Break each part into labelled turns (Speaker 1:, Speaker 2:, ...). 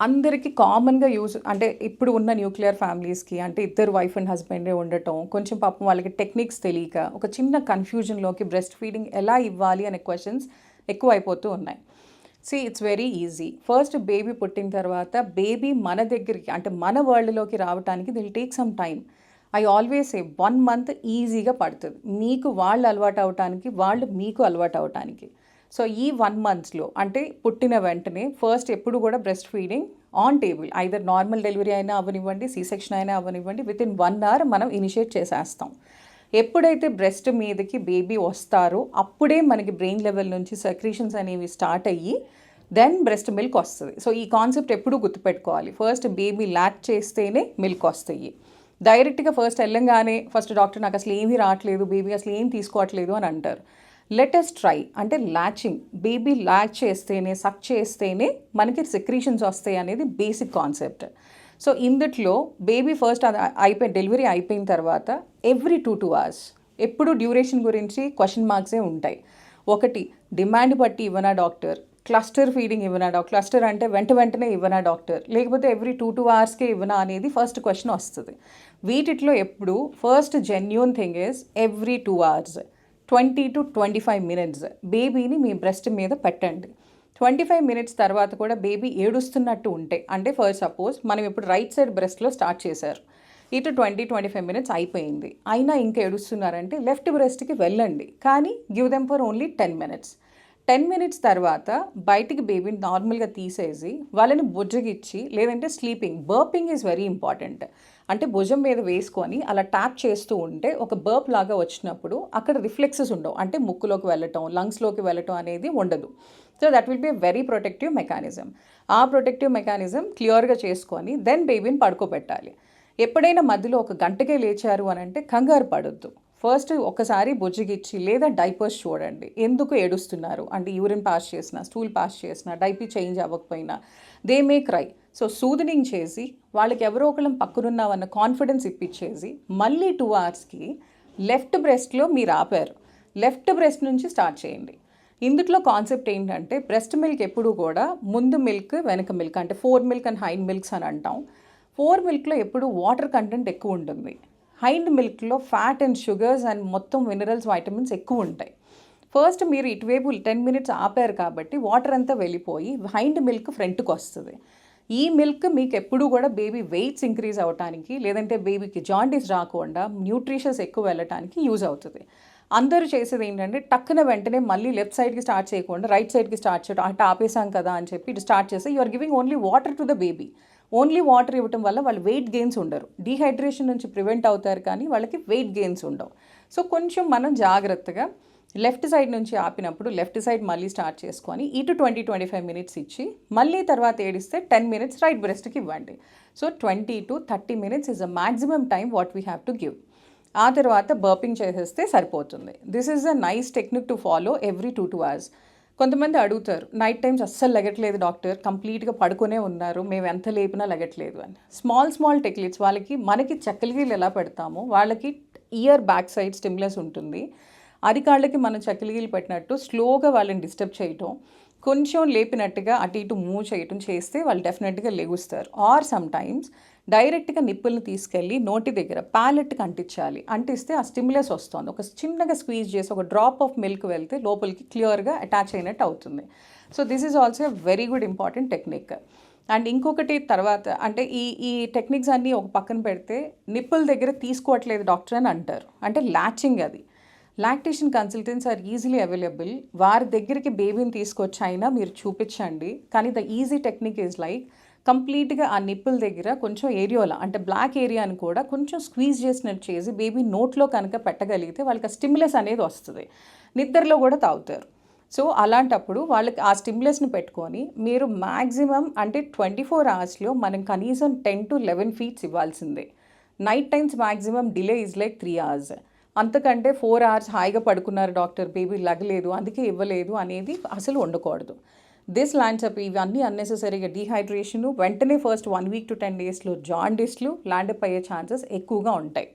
Speaker 1: అందరికీ కామన్‌గా యూజ్ అంటే ఇప్పుడు ఉన్న న్యూక్లియర్ ఫ్యామిలీస్‌కి అంటే ఇద్దరు వైఫ్ అండ్ హస్బెండే ఉండటం, కొంచెం పాపం వాళ్ళకి టెక్నిక్స్ తెలియక, ఒక చిన్న కన్‌ఫ్యూజన్‌లోకి బ్రెస్ట్ ఫీడింగ్ ఎలా ఇవ్వాలి అనే క్వెషన్స్ ఎక్కువైపోతూ ఉన్నాయి. It's very easy. First baby పుట్టిన తర్వాత బేబీ మన దగ్గరికి అంటే మన వరల్డ్‌లోకి రావటానికి it'll take some time. I always say 1 month ఈజీగా పడుతది. మీకు వాళ్ళు అలవాటు అవ్వటానికి, వాళ్ళు మీకు అలవాటు అవ్వటానికి. సో ఈ 1 మంత్స్‌లో అంటే పుట్టిన వెంటనే ఫస్ట్ ఎప్పుడు కూడా breast feeding on table either normal delivery అయినా అవ్వనివ్వండి, సి సెక్షన్ అయినా అవ్వనివ్వండి, వితిన్ 1 అవర్ మనం ఇనిషియేట్ చేసేస్తాం. ఎప్పుడైతే బ్రెస్ట్ మీదకి బేబీ వస్తారో అప్పుడే మనకి బ్రెయిన్ లెవెల్ నుంచి సెక్రీషన్స్ అనేవి స్టార్ట్ అయ్యి దెన్ బ్రెస్ట్ మిల్క్ వస్తుంది. సో ఈ కాన్సెప్ట్ ఎప్పుడూ గుర్తుపెట్టుకోవాలి. ఫస్ట్ బేబీ లాక్ చేస్తేనే మిల్క్ వస్తాయి. డైరెక్ట్గా ఫస్ట్ వెళ్ళంగానే ఫస్ట్ డాక్టర్ నాకు అసలు ఏమీ రావట్లేదు, బేబీ అసలు ఏం తీసుకోవట్లేదు అని అంటారు. లెటెస్ట్ ట్రై అంటే లాచింగ్. బేబీ లాచ్ చేస్తేనే, సక్ చేస్తేనే మనకి సెక్రీషన్స్ వస్తాయి అనేది బేసిక్ కాన్సెప్ట్. సో ఇందుట్లో బేబీ ఫస్ట్ అది డెలివరీ అయిపోయిన తర్వాత ఎవ్రీ 2 అవర్స్ ఎప్పుడు డ్యూరేషన్ గురించి క్వశ్చన్ మార్క్సే ఉంటాయి. ఒకటి డిమాండ్ బట్టి ఇవ్వనా డాక్టర్, క్లస్టర్ ఫీడింగ్ ఇవ్వనా డాక్టర్, క్లస్టర్ అంటే వెంటనే ఇవ్వనా డాక్టర్, లేకపోతే ఎవ్రీ 2 అవర్స్కే ఇవ్వనా అనేది ఫస్ట్ క్వశ్చన్ వస్తుంది. వీటిలో ఎప్పుడు first genuine thing is every 2 hours 20 to 25 minutes బేబీని మీ బ్రెస్ట్ మీద పెట్టండి. 25 minutes తర్వాత కూడా బేబీ ఏడుస్తున్నట్టు ఉంటే, అంటే ఫర్ సపోజ్ మనం ఇప్పుడు రైట్ సైడ్ బ్రెస్ట్లో స్టార్ట్ చేశారు, ఇటు 20-25 minutes అయిపోయింది, అయినా ఇంకా ఏడుస్తున్నారంటే లెఫ్ట్ బ్రెస్ట్కి వెళ్ళండి, కానీ give them for only 10 minutes. 10 minutes తర్వాత బయటికి బేబీని నార్మల్గా తీసేసి వాళ్ళని బుజ్జగిచ్చి, లేదంటే sleeping burping is very important. అంటే భుజం మీద వేసుకొని అలా ట్యాప్ చేస్తూ ఉంటే ఒక బర్ప్ లాగా వచ్చినప్పుడు అక్కడ రిఫ్లెక్సెస్ ఉండవు, అంటే ముక్కులోకి వెళ్ళటం, లంగ్స్లోకి వెళ్ళటం అనేది ఉండదు. So that will be a very protective mechanism. ఆ ప్రొటెక్టివ్ మెకానిజం క్లియర్గా చేసుకొని దెన్ బేబీని పడుకోబెట్టాలి. ఎప్పుడైనా మధ్యలో ఒక గంటకే లేచారు అని అంటే కంగారు పడొద్దు. ఫస్ట్ ఒకసారి బుజ్జిగిచ్చి లేదా డైపర్స్ చూడండి, ఎందుకు ఏడుస్తున్నారు అంటే యూరిన్ పాస్ చేసినా, స్టూల్ పాస్ చేసినా, డైపీ చేంజ్ అవ్వకపోయినా they may cry. So soothing చేసి వాళ్ళకి ఎవరో ఒకళ్ళం పక్కనున్నామన్న కాన్ఫిడెన్స్ ఇప్పించేసి మళ్ళీ 2 అవర్స్కి లెఫ్ట్ బ్రెస్ట్లో మీరు ఆపారు, లెఫ్ట్ బ్రెస్ట్ నుంచి స్టార్ట్ చేయండి. ఇందులో కాన్సెప్ట్ ఏంటంటే బ్రెస్ట్ మిల్క్ ఎప్పుడు కూడా ముందు మిల్క్ వెనక మిల్క్ అంటే 4 మిల్క్ అండ్ హైండ్ మిల్క్స్ అని అంటాం. 4 మిల్క్లో ఎప్పుడు వాటర్ కంటెంట్ ఎక్కువ ఉంటుంది, హైండ్ మిల్క్లో ఫ్యాట్ అండ్ షుగర్స్ అండ్ మొత్తం మినరల్స్, వైటమిన్స్ ఎక్కువ ఉంటాయి. ఫస్ట్ మీరు ఇటువైపు 10 minutes ఆపారు కాబట్టి వాటర్ అంతా వెళ్ళిపోయి హైండ్ మిల్క్ ఫ్రంట్కి వస్తుంది. ఈ మిల్క్ మీకు ఎప్పుడు కూడా బేబీ వెయిట్స్ ఇంక్రీజ్ అవ్వటానికి, లేదంటే బేబీకి జాండీస్ రాకుండా న్యూట్రిషన్స్ ఎక్కువ వెళ్ళటానికి యూజ్ అవుతుంది. అందరూ చేసేది ఏంటంటే టక్కున వెంటనే మళ్ళీ లెఫ్ట్ సైడ్కి స్టార్ట్ చేయకుండా రైట్ సైడ్కి స్టార్ట్ చేయడం, అటు ఆపేసాం కదా అని చెప్పి ఇటు స్టార్ట్ చేస్తే you are giving only water to the baby. Only water ఇవ్వటం వల్ల వాళ్ళు వెయిట్ గెయిన్స్ ఉండరు, డీహైడ్రేషన్ నుంచి ప్రివెంట్ అవుతారు, కానీ వాళ్ళకి వెయిట్ గెయిన్స్ ఉండవు. సో కొంచెం మనం జాగ్రత్తగా లెఫ్ట్ సైడ్ నుంచి ఆపినప్పుడు లెఫ్ట్ సైడ్ మళ్ళీ స్టార్ట్ చేసుకొని ఇటు 20-25 minutes ఇచ్చి మళ్ళీ తర్వాత ఏడిస్తే 10 minutes రైట్ బ్రెస్ట్కి ఇవ్వండి. So 20 to 30 minutes is the maximum time what we have to give. ఆ తర్వాత బర్పింగ్ చేసేస్తే సరిపోతుంది. This is a nice technique to follow every 2 hours. కొంతమంది అడుగుతారు, నైట్ టైమ్స్ అస్సలు లెగట్లేదు డాక్టర్, కంప్లీట్గా పడుకునే ఉన్నారు, మేము ఎంత లేపినా లెగట్లేదు అని. స్మాల్ టెక్నిక్స్ వాళ్ళకి, మనకి చక్కలిగీలు ఎలా పెడతామో వాళ్ళకి ఇయర్ బ్యాక్ సైడ్ స్టిమ్యులస్ ఉంటుంది, అరికాళ్ళకి మనం చక్కలిగీలు పెట్టినట్టు స్లోగా వాళ్ళని డిస్టర్బ్ చేయటం, కొంచెం లేపినట్టుగా అటు ఇటు మూవ్ చేయటం చేస్తే వాళ్ళు డెఫినెట్గా లెగుస్తారు. ఆర్ సమ్ టైమ్స్ డైరెక్ట్గా నిప్పుల్ని తీసుకెళ్ళి నోటి దగ్గర ప్యాలెట్కి అంటించాలి, అంటిస్తే ఆ స్టిమ్యులస్ వస్తుంది, ఒక చిన్నగా స్క్వీజ్ చేసి ఒక డ్రాప్ ఆఫ్ మిల్క్ వెళ్తే లోపలికి క్లియర్గా అటాచ్ అయినట్టు అవుతుంది. So this is also a very good important technique. And ఇంకొకటి తర్వాత అంటే ఈ టెక్నిక్స్ అన్నీ ఒక పక్కన పెడితే నిప్పుల దగ్గర తీసుకోవట్లేదు డాక్టర్ అని అంటారు, అంటే లాచింగ్. అది lactation consultants are easily available, వారి దగ్గరికి బేబీని తీసుకొచ్చి అయినా మీరు చూపించండి. కానీ the easy technique is like కంప్లీట్గా ఆ నిప్పుల దగ్గర కొంచెం ఏరియోలా అంటే బ్లాక్ ఏరియాని కూడా కొంచెం స్క్వీజ్ చేసినట్టు చేసి బేబీ నోట్లో కనుక పెట్టగలిగితే వాళ్ళకి ఆ స్టిమ్యులస్ అనేది వస్తుంది, నిద్రలో కూడా తాగుతారు. సో అలాంటప్పుడు వాళ్ళకి ఆ స్టిమ్యులస్ని పెట్టుకొని మీరు మ్యాక్సిమం అంటే 24 అవర్స్లో మనం కనీసం 10 to 11 feeds ఇవ్వాల్సిందే. Night times maximum delay is like 3 hours. అంతకంటే 4 hours హాయిగా పడుకున్నారు డాక్టర్, బేబీ లగలేదు అందుకే ఇవ్వలేదు అనేది అసలు ఉండకూడదు. దిస్ ల్యాండ్స్ అప్ ఇవన్నీ అన్నెసెసరీగా డీహైడ్రేషను, వెంటనే ఫస్ట్ 1 week to 10 daysలో జాండిస్లు ల్యాండప్ అయ్యే ఛాన్సెస్ ఎక్కువగా ఉంటాయి.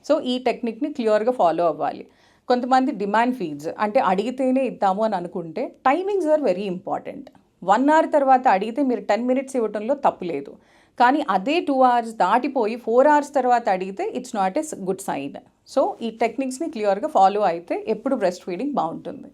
Speaker 1: సో ఈ టెక్నిక్ని క్లియర్గా ఫాలో అవ్వాలి. కొంతమంది డిమాండ్ ఫీడ్స్ అంటే అడిగితేనే ఇద్దాము అని అనుకుంటే timings are very important. 1 hour తర్వాత అడిగితే మీరు 10 మినిట్స్ ఇవ్వటంలో తప్పు లేదు. కానీ అదే 2 అవర్స్ దాటిపోయి 4 అవర్స్ తర్వాత అడిగితే it's not a good sign. So ఈ టెక్నిక్స్ని క్లియర్గా ఫాలో అయితే ఎప్పుడు బ్రెస్ట్ ఫీడింగ్ బాగుంటుంది.